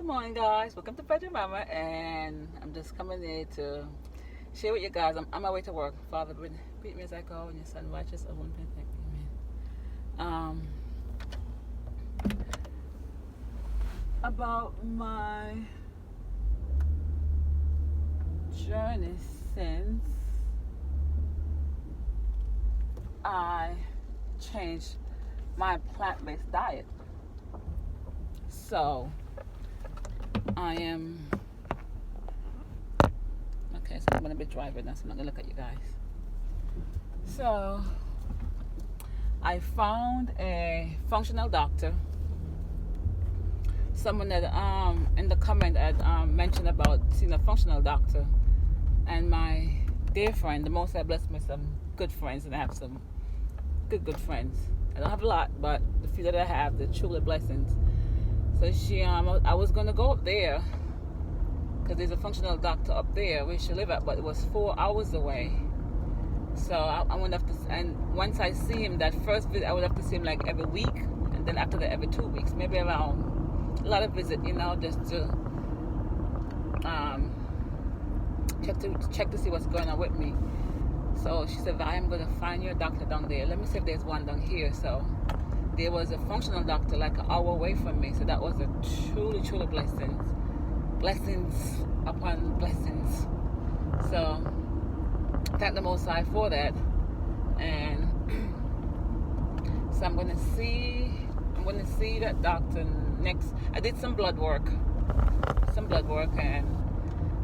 Good morning, guys. Welcome to Frederick Mama, and I'm just coming here to share with you guys. I'm on my way to work. Father, beat me as I go, and your Son righteous. I won't thank you. Amen. About my journey since I changed my plant-based diet. So I am okay. So I'm gonna be driving now, so I'm not gonna look at you guys. So I found a functional doctor. Someone that in the comment had mentioned about seeing a functional doctor, and my dear friend, the Most High blessed me with some good friends, and I have some good friends. I don't have a lot, but the few that I have, they're truly blessings. So I was gonna go up there because there's a functional doctor up there where she live at, but it was 4 hours away. So I would have to, and once I see him, that first visit, I would have to see him like every week, and then after that every 2 weeks, maybe around a lot of visit, just to check to see what's going on with me. So she said, I am gonna find your doctor down there. Let me see if there's one down here. So there was a functional doctor like an hour away from me, so that was a truly blessings upon blessings. So thank the Most High for that. And so I'm gonna see that doctor next. I did some blood work, and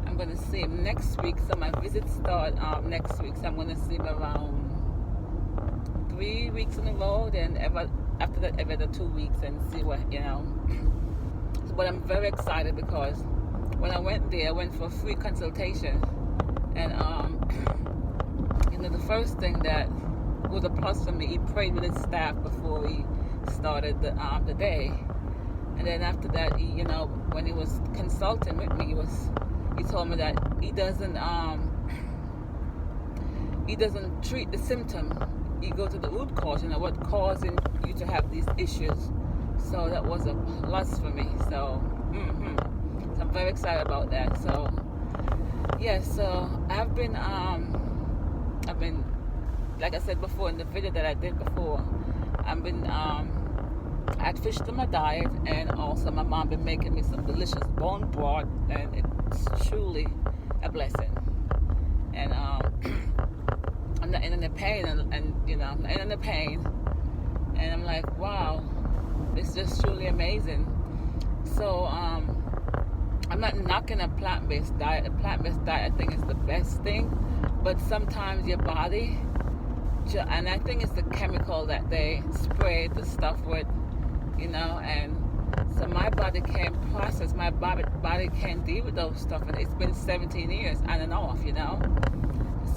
I'm gonna see him next week. So my visits start next week. So I'm gonna see him around 3 weeks in a row, then after that every other 2 weeks, and see what. But I'm very excited because when I went there, I went for a free consultation, and the first thing that was a plus for me, he prayed with his staff before he started the day, and then after that, when he was consulting with me, he told me that he doesn't treat the symptom. You go to the root cause, what causing you to have these issues. So that was a plus for me. So, so I'm very excited about that. So, yeah. So I've been, like I said before in the video that I did before, I've been, I had fish in my diet, and also my mom been making me some delicious bone broth, and it's truly a blessing. And I'm not in the pain, and I'm not in the pain, and I'm like, wow, it's just truly amazing. So I'm not knocking a plant-based diet. A plant-based diet, I think, is the best thing, but sometimes your body, and I think it's the chemical that they spray the stuff with, and so my body can't process, my body can't deal with those stuff, and it's been 17 years on and off,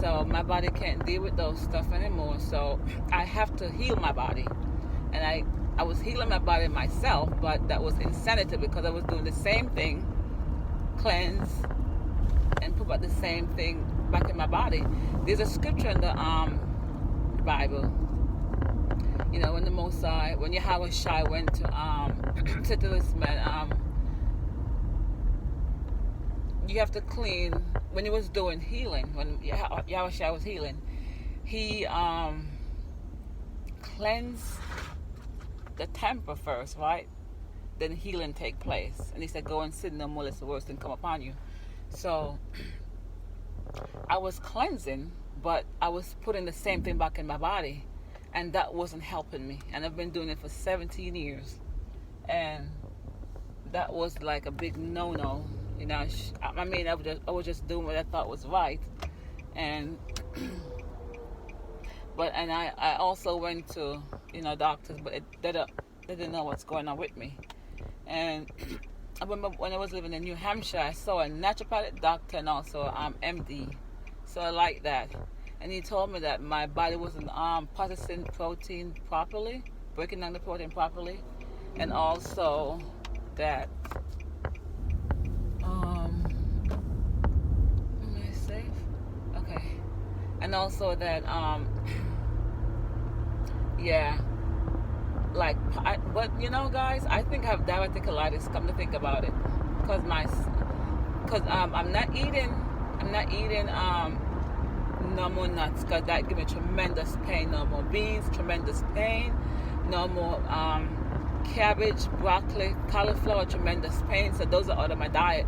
so my body can't deal with those stuff anymore. So I have to heal my body, and I was healing my body myself, but that was insanity because I was doing the same thing, cleanse, and put back the same thing back in my body. There's a scripture in the Bible, when the Most High, when Yahweh Shai went to said to this man, you have to clean. When he was doing healing, when Yahweh Shai was healing, he cleansed the temple first, right? Then healing take place, and he said, "Go and sin no more, lest the worst thing come upon you." So I was cleansing, but I was putting the same thing back in my body, and that wasn't helping me. And I've been doing it for 17 years, and that was like a big no-no. I was just doing what I thought was right, and I also went to doctors, but they didn't know what's going on with me. And I remember when I was living in New Hampshire, I saw a naturopathic doctor and also MD. So I like that. And he told me that my body wasn't processing protein properly, breaking down the protein properly, and also that am I safe? Okay. And also that but guys, I think I have diverticulitis, come to think about it. because I'm not eating no more nuts, because that give me tremendous pain. No more beans, tremendous pain. No more cabbage, broccoli, cauliflower, tremendous pain. So those are out of my diet.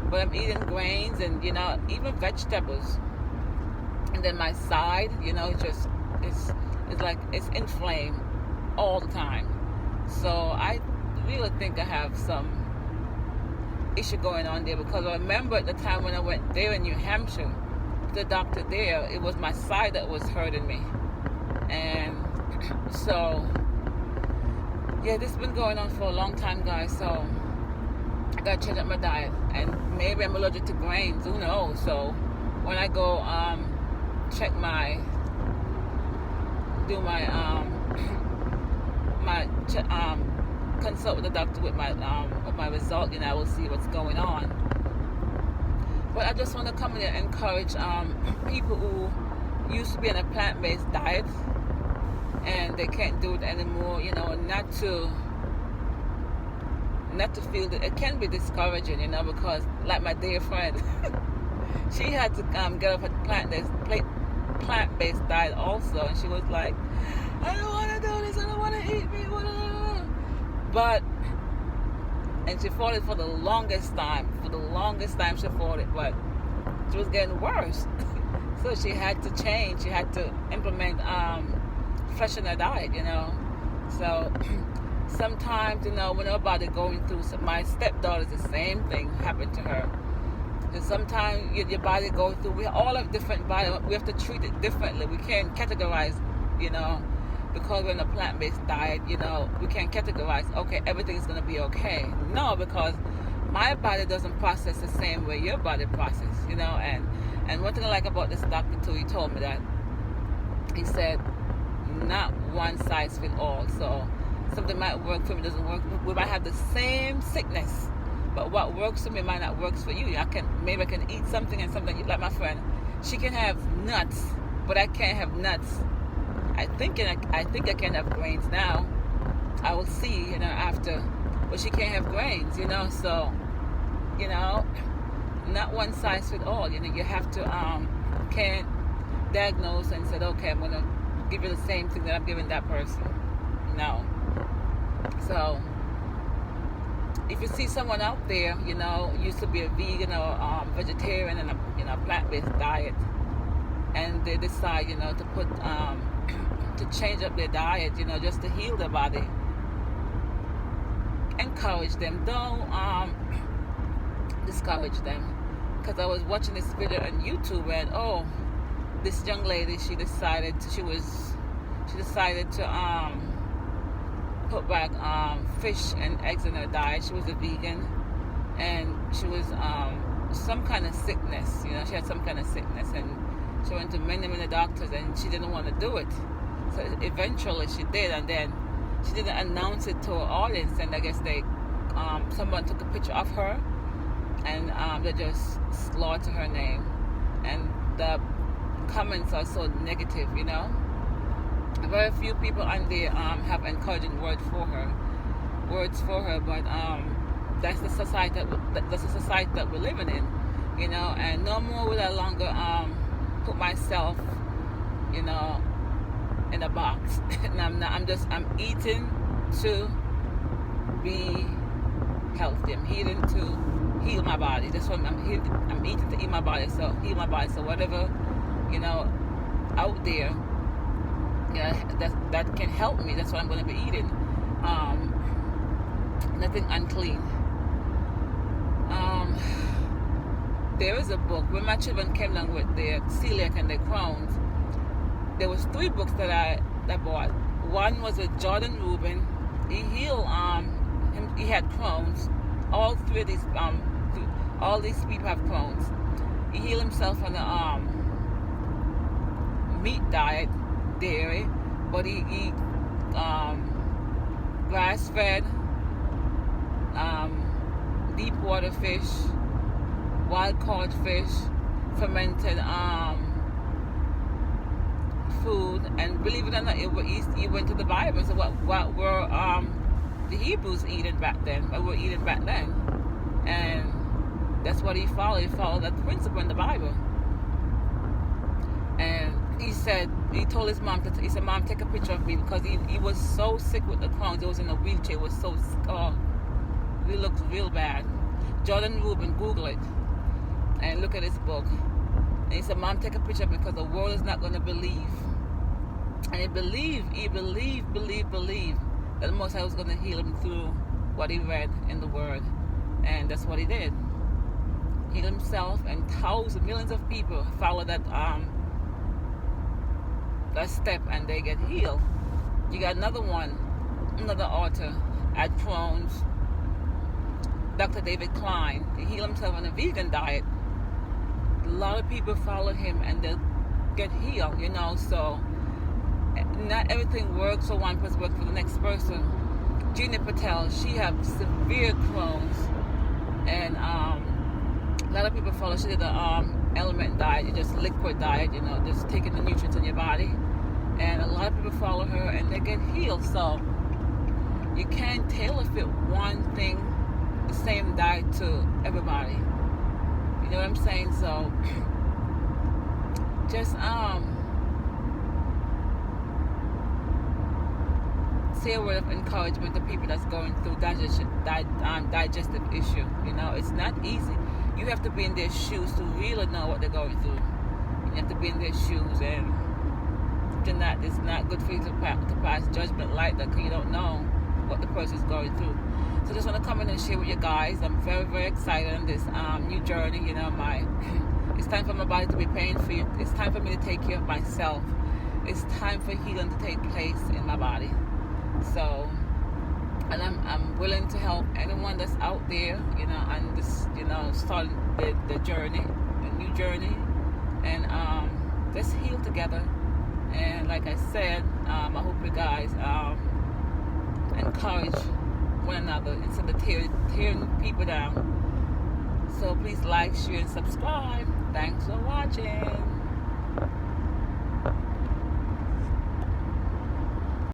But I'm eating grains and even vegetables. And then my side, it's like it's inflamed all the time. So I really think I have some issue going on there, because I remember at the time when I went there in New Hampshire, the doctor there, it was my side that was hurting me. And so yeah, this has been going on for a long time, guys. So I gotta change up my diet, and maybe I'm allergic to grains, who knows. So when I go check consult with the doctor with my result, I will see what's going on. But I just want to come in and encourage people who used to be on a plant-based diet and they can't do it anymore, not to feel that it can be discouraging, because like my dear friend, she had to get off a plant-based diet also, and she was like, I don't want to do this, I don't want to eat meat, and she fought it for the longest time. She fought it, but she was getting worse. So she had to change. She had to implement flesh in her diet, So sometimes, when her body going through, my stepdaughter, the same thing happened to her. And sometimes your body goes through, we all have different body. We have to treat it differently. We can't categorize, because we're in a plant-based diet, we can't categorize, okay, everything's going to be okay. No, because my body doesn't process the same way your body processes, and one thing I like about this doctor too, he told me that, he said, not one size fits all. So something might work for me, doesn't work. We might have the same sickness, but what works for me might not work for you. Maybe I can eat something, and something, like my friend, she can have nuts, but I can't have nuts. I think I can have grains now. I will see, after. But she can't have grains, So, not one size fits all. You have to can't diagnose and say, okay, I'm gonna give you the same thing that I'm giving that person. No. So, if you see someone out there, used to be a vegan or vegetarian and a plant-based diet, and they decide, to put to change up their diet, just to heal their body, encourage them. Don't discourage them. Because I was watching this video on YouTube, and this young lady, she decided to put back fish and eggs in her diet. She was a vegan, and she was some kind of sickness. She had some kind of sickness, and she went to many doctors, and she didn't want to do it. So eventually she did, and then she didn't announce it to her audience, and I guess someone took a picture of her, and they just slaughtered her name, and the comments are so negative. Very few people on there have encouraging words for her, but that's the society that we're living in, and no more will I longer put myself, in a box. And I'm eating to be healthy. I'm eating to heal my body. That's what I'm eating to eat my body. So heal my body. So whatever, out there, that can help me. That's what I'm going to be eating. Nothing unclean. There is a book when my children came down with their celiac and their Crohn's. There was 3 books that I bought. One was with Jordan Rubin. He healed he had Crohn's. All 3 of these all these people have Crohn's. He healed himself on the meat diet, dairy, but he eat grass-fed, deep water fish, wild-caught fish, fermented food, and believe it or not, he went to the Bible and said, what were the Hebrews eating back then? What were eating back then? And that's what he followed. He followed that principle in the Bible. And he told his mom, he said, Mom, take a picture of me, because he was so sick with the Crohn's. He was in a wheelchair. It was so, he looked real bad. Jordan Rubin, Google it and look at his book. And he said, Mom, take a picture of me, because the world is not going to believe. And he believed that the Most High was going to heal him through what he read in the Word. And that's what he did. Heal himself, and thousands, millions of people follow that step, and they get healed. You got another author at Crohn's, Dr. David Klein. He healed himself on a vegan diet. A lot of people follow him, and they get healed, so not everything works for one person, works for the next person. Gina Patel, she has severe Crohn's, and a lot of people follow. She did the element diet, just liquid diet, just taking the nutrients in your body. And a lot of people follow her, and they get healed. So you can't tailor fit one thing, the same diet to everybody. You know what I'm saying? So just say a word of encouragement to people that's going through digestive issue. It's not easy. You have to be in their shoes to really know what they're going through. You have to be in their shoes, and it's not good for you to pass judgment like that, because you don't know what the person's going through. So I just want to come in and share with you guys. I'm very, very excited on this new journey. It's time for my body to be pain free. It's time for me to take care of myself. It's time for healing to take place in my body. So, and I'm willing to help anyone that's out there, and this, starting the journey, the new journey, and let's heal together. And like I said, I hope you guys encourage one another instead of tearing people down. So please like, share, and subscribe. Thanks for watching.